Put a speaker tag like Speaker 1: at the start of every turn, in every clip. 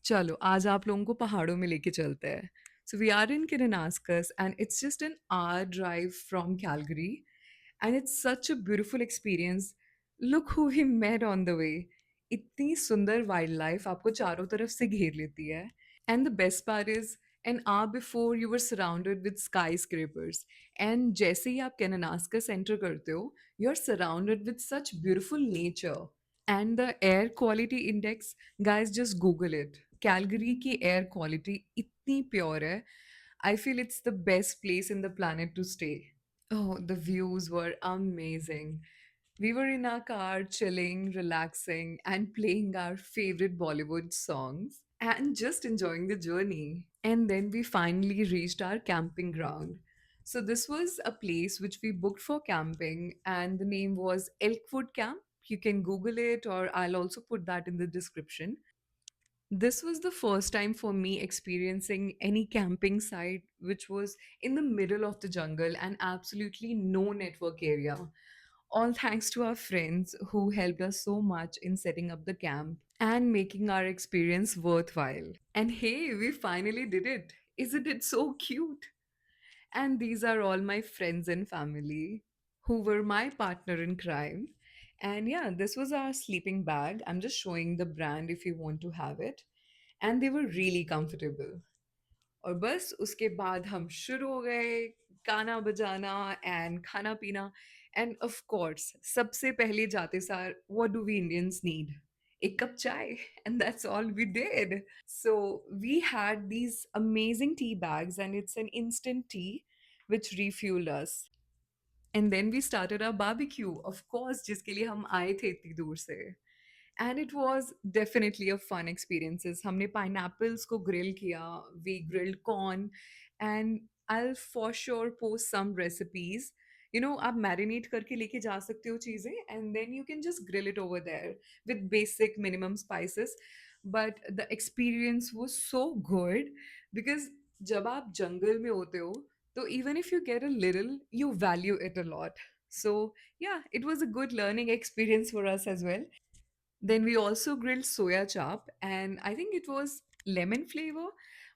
Speaker 1: चलो आज आप लोगों को पहाड़ों में लेके चलते हैं. So we are in Kananaskis and it's just an hour drive from Calgary and it's such a beautiful experience. Look who we met on the way. इतनी सुंदर वाइल्ड लाइफ आपको चारों तरफ से घेर लेती है. And the best part is an hour before you were surrounded with skyscrapers. And जैसे ही आप Kananaskis enter करते हो, you're surrounded with such beautiful nature. And the air quality index, guys, just Google it. Calgary की air quality इतनी pure है. I feel it's the best place in the planet to stay. Oh, the views were amazing. We were in our car chilling, relaxing, and playing our favorite Bollywood songs and just enjoying the journey. And then we finally reached our camping ground. So, this was a place which we booked for camping, and the name was Elkwood Camp. You can Google it, or I'll also put that in the description. This was the first time for me experiencing any camping site which was in the middle of the jungle and absolutely no network area. All thanks to our friends who helped us so much in setting up the camp and making our experience worthwhile. And hey, we finally did it. Isn't it so cute? And these are all my friends and family who were my partner in crime. And yeah, this was our sleeping bag. I'm just showing the brand if you want to have it. And they were really comfortable. और बस उसके बाद हम शुरू हो गए गाना बजाना एंड खाना पीना एंड ऑफ कोर्स सबसे पहले जाते सार what do we Indians need एक cup chai and that's all we did so we had these amazing tea bags and it's an instant tea which refueled us and then we started our barbecue of course जिसके लिए हम आए थे इतनी दूर से and it was definitely a fun experiences. हमने pineapples को grill किया, we grilled corn, and I'll for sure post some recipes. You know, आप marinate करके लेके जा सकते हो चीज़ें and then you can just grill it over there with basic minimum spices. But the experience was so good because जब आप जंगल में होते हो तो even if you get a little, you value it a lot. So yeah, it was a good learning experience for us as well. Then we also grilled soya chop, and I think it was lemon flavor,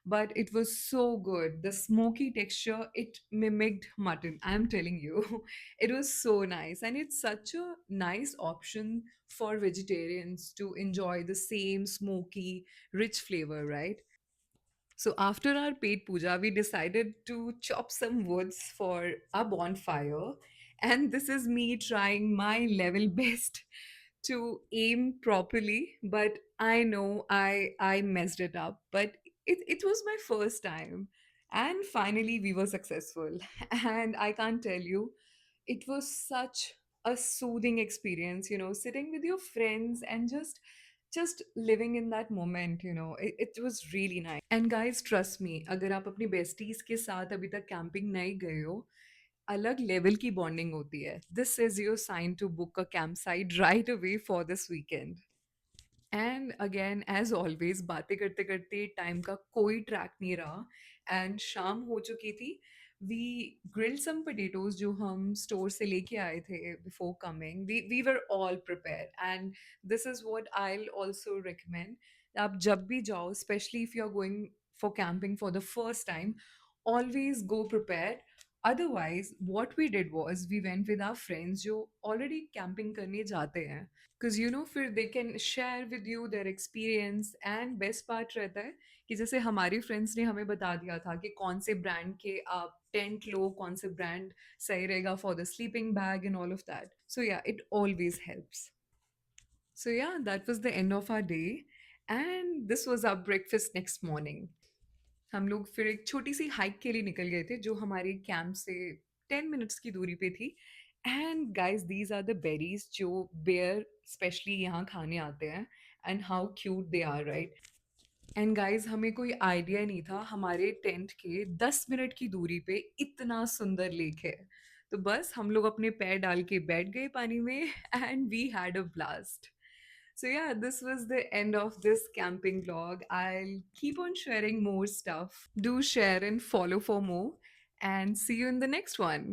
Speaker 1: but it was so good. The smoky texture, it mimicked mutton. I'm telling you, it was so nice. And it's such a nice option for vegetarians to enjoy the same smoky, rich flavor, right? So after our paid puja, we decided to chop some woods for a bonfire. And this is me trying my level best to aim properly, but I know I messed it up. But it was my first time. And finally we were successful. And I can't tell you, it was such a soothing experience, sitting with your friends and just living in that moment, it was really nice. And guys, trust me, अगर आप अपनी besties के साथ अभी तक camping नहीं गए हो, अलग लेवल की बॉन्डिंग होती है. This is your sign to book a camp site right away for this weekend. And again as always बातें करते करते टाइम का कोई ट्रैक नहीं रहा एंड शाम हो चुकी थी. वी ग्रिल्ड सम पोटैटोज जो हम स्टोर से लेके आए थे before coming. We were all prepare and this is what I will also recommend. आप जब भी जाओ, specially if you are going for camping for the first time, always go prepared. Otherwise, what we did was we went with our friends जो already camping करने जाते हैं, because फिर they can share with you their experience. And best part रहता है कि जैसे हमारी फ्रेंड्स ने हमें बता दिया था कि कौन से ब्रांड के आप टेंट लो, कौन से ब्रांड सही रहेगा for the sleeping bag and all of that. So yeah it always helps. So yeah, that was the end of our day, and this was our breakfast next morning. हम लोग फिर एक छोटी सी hike के लिए निकल गए थे जो हमारे कैंप से 10 मिनट्स की दूरी पे थी. And guys, these are the berries जो बेयर स्पेशली यहाँ खाने आते हैं. And how cute they are, right? And guys, हमें कोई आइडिया नहीं था हमारे टेंट के 10 मिनट की दूरी पे इतना सुंदर लेक है. तो बस हम लोग अपने पैर डाल के बैठ गए पानी में and we had a blast. So, yeah, this was the end of this camping vlog. I'll keep on sharing more stuff. Do share and follow for more, and see you in the next one.